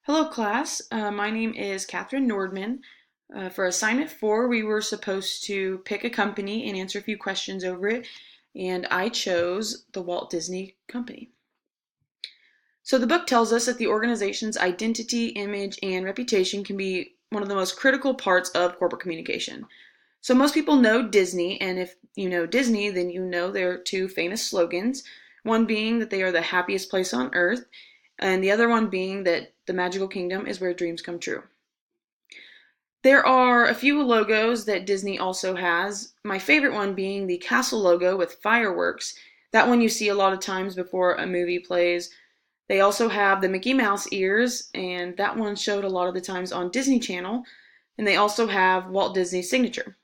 Hello, class. My name is Catherine Nordman. For assignment 4, we were supposed to pick a company and answer a few questions over it, and I chose the Walt Disney Company. So the book tells us that the organization's identity, image, and reputation can be one of the most critical parts of corporate communication. So most people know Disney, and if you know Disney, then you know their two famous slogans, one being that they are the happiest place on earth, and the other one being that the magical kingdom is where dreams come true. There are a few logos that Disney also has, my favorite one being the castle logo with fireworks. That one you see a lot of times before a movie plays. They also have the Mickey Mouse ears, and that one showed a lot of the times on Disney Channel. And they also have Walt Disney's signature.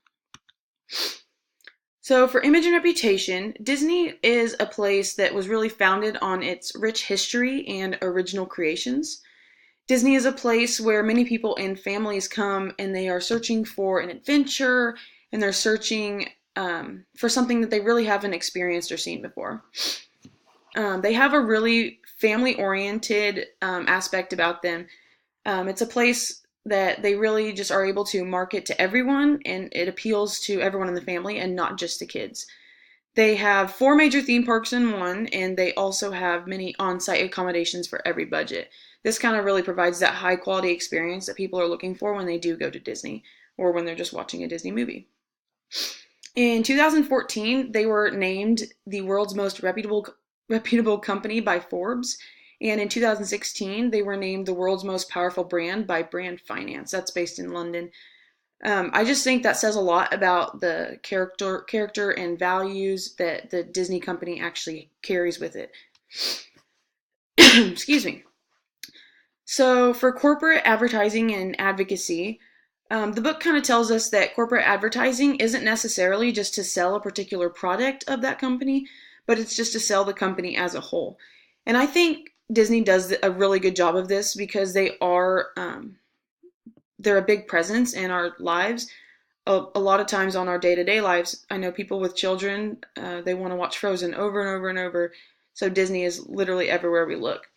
So, for image and reputation, Disney is a place that was really founded on its rich history and original creations. Disney is a place where many people and families come and they are searching for an adventure and they're searching for something that they really haven't experienced or seen before. They have a really family oriented aspect about them. It's a place that they really just are able to market to everyone, and it appeals to everyone in the family and not just the kids. They have 4 major theme parks in one, and they also have many on-site accommodations for every budget. This kind of really provides that high quality experience that people are looking for when they do go to Disney or when they're just watching a Disney movie. In 2014, they were named the world's most reputable company by Forbes. And in 2016, they were named the world's most powerful brand by Brand Finance. That's based in London. I just think that says a lot about the character and values that the Disney company actually carries with it. Excuse me. So, for corporate advertising and advocacy, the book kind of tells us that corporate advertising isn't necessarily just to sell a particular product of that company, but it's just to sell the company as a whole. And I think Disney does a really good job of this because they're a big presence in our lives. A lot of times on our day-to-day lives, I know people with children, they want to watch Frozen over and over and over. So Disney is literally everywhere we look.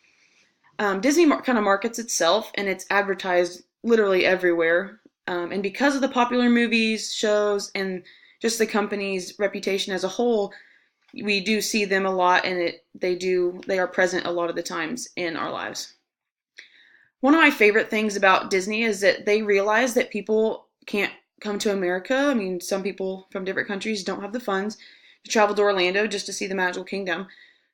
Disney kind of markets itself and it's advertised literally everywhere. And because of the popular movies, shows, and just the company's reputation as a whole, we do see them a lot, and they are present a lot of the times in our lives. One of my favorite things about Disney is that they realize that people can't come to America. I mean, some people from different countries don't have the funds to travel to Orlando just to see the Magical Kingdom.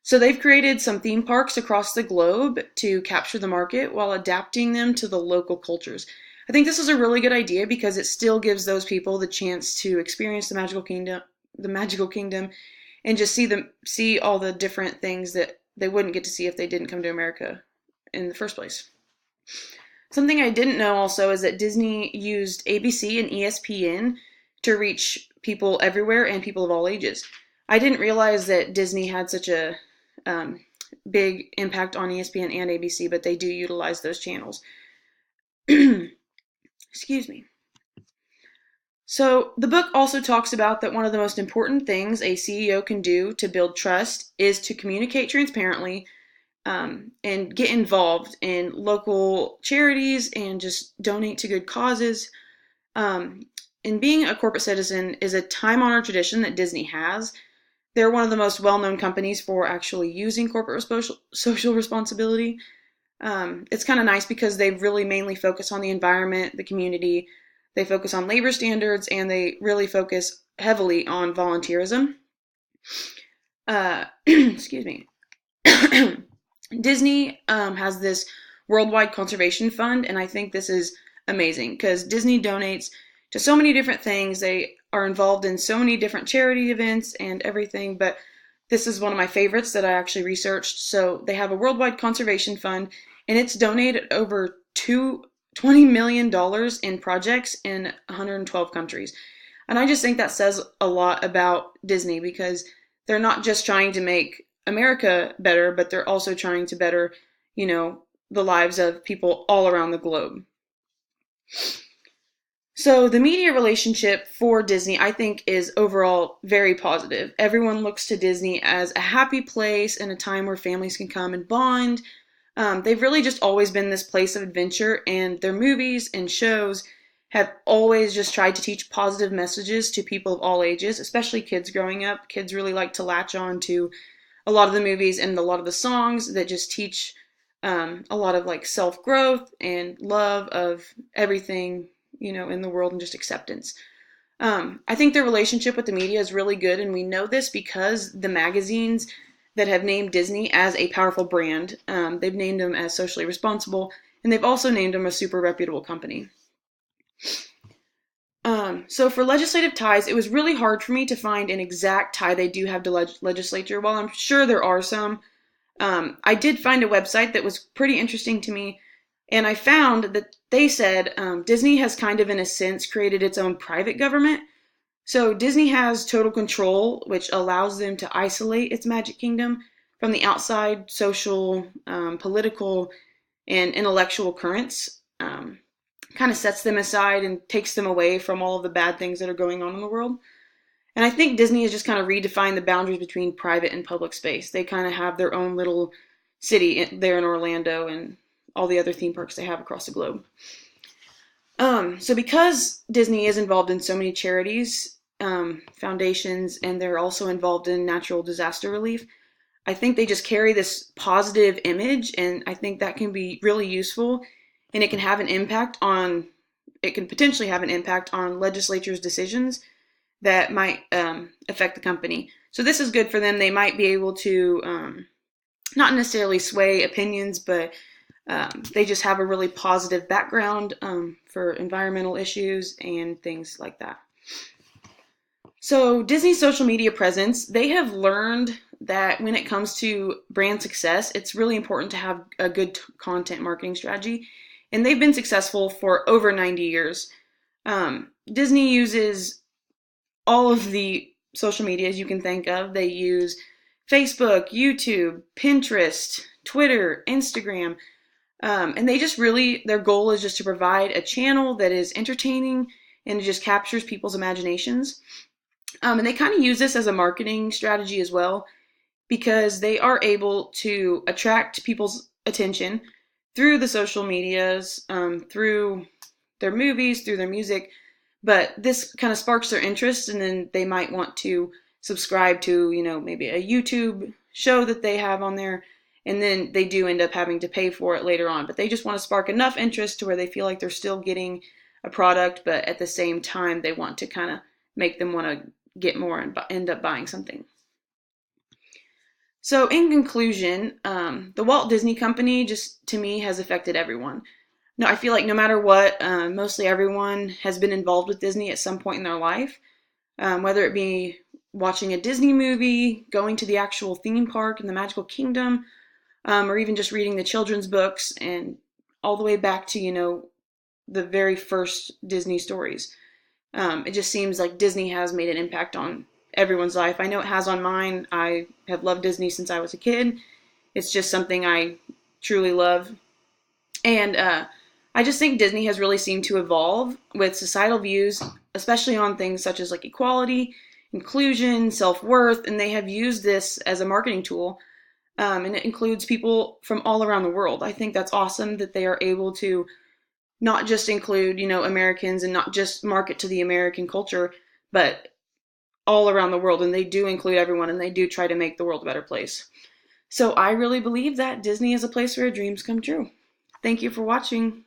So they've created some theme parks across the globe to capture the market while adapting them to the local cultures. I think this is a really good idea because it still gives those people the chance to experience the Magical Kingdom, and just see all the different things that they wouldn't get to see if they didn't come to America in the first place. Something I didn't know also is that Disney used ABC and ESPN to reach people everywhere and people of all ages. I didn't realize that Disney had such a big impact on ESPN and ABC, but they do utilize those channels. Excuse me. So the book also talks about that one of the most important things a CEO can do to build trust is to communicate transparently, and get involved in local charities and just donate to good causes. And being a corporate citizen is a time-honored tradition that Disney has. They're one of the most well-known companies for actually using corporate social responsibility. It's kind of nice because they really mainly focus on the environment, the community. They focus on labor standards, and they really focus heavily on volunteerism. Excuse me. Disney has this worldwide conservation fund, and I think this is amazing because Disney donates to so many different things. They are involved in so many different charity events and everything, but this is one of my favorites that I actually researched. So they have a worldwide conservation fund, and it's donated over $20 million in projects in 112 countries. And I just think that says a lot about Disney because they're not just trying to make America better, but they're also trying to better, the lives of people all around the globe. So the media relationship for Disney, I think, is overall very positive. Everyone looks to Disney as a happy place and a time where families can come and bond. They've really just always been this place of adventure, and their movies and shows have always just tried to teach positive messages to people of all ages, especially kids growing up. Kids really like to latch on to a lot of the movies and a lot of the songs that just teach a lot of like self growth and love of everything, in the world, and just acceptance. I think their relationship with the media is really good, and we know this because the magazines that have named Disney as a powerful brand, they've named them as socially responsible, and they've also named them a super reputable company. So for legislative ties, it was really hard for me to find an exact tie they do have to legislature. While I'm sure there are some, I did find a website that was pretty interesting to me, and I found that they said Disney has kind of, in a sense, created its own private government. So Disney has total control, which allows them to isolate its Magic Kingdom from the outside social, political, and intellectual currents. Kind of sets them aside and takes them away from all of the bad things that are going on in the world. And I think Disney has just kind of redefined the boundaries between private and public space. They kind of have their own little city there in Orlando and all the other theme parks they have across the globe. So because Disney is involved in so many charities, foundations, and they're also involved in natural disaster relief, I think they just carry this positive image, and I think that can be really useful, and it can potentially have an impact on legislatures' decisions that might affect the company. So this is good for them. They might be able to not necessarily sway opinions, but they just have a really positive background for environmental issues and things like that. So Disney's social media presence, they have learned that when it comes to brand success, it's really important to have a good content marketing strategy. And they've been successful for over 90 years. Disney uses all of the social medias you can think of. They use Facebook, YouTube, Pinterest, Twitter, Instagram, and they just really, their goal is just to provide a channel that is entertaining and it just captures people's imaginations. And they kind of use this as a marketing strategy as well, because they are able to attract people's attention through the social medias, through their movies, through their music. But this kind of sparks their interest, and then they might want to subscribe to, maybe a YouTube show that they have on there, and then they do end up having to pay for it later on. But they just want to spark enough interest to where they feel like they're still getting a product, but at the same time, they want to kind of make them want to get more and end up buying something. So in conclusion, the Walt Disney Company just, to me, has affected everyone. No, I feel like no matter what, mostly everyone has been involved with Disney at some point in their life, whether it be watching a Disney movie, going to the actual theme park in the Magical Kingdom, or even just reading the children's books, and all the way back to, the very first Disney stories. It just seems like Disney has made an impact on everyone's life. I know it has on mine. I have loved Disney since I was a kid. It's just something I truly love. And I just think Disney has really seemed to evolve with societal views, especially on things such as like equality, inclusion, self-worth, and they have used this as a marketing tool. And it includes people from all around the world. I think that's awesome that they are able to not just include, Americans and not just market to the American culture, but all around the world. And they do include everyone, and they do try to make the world a better place. So I really believe that Disney is a place where dreams come true. Thank you for watching.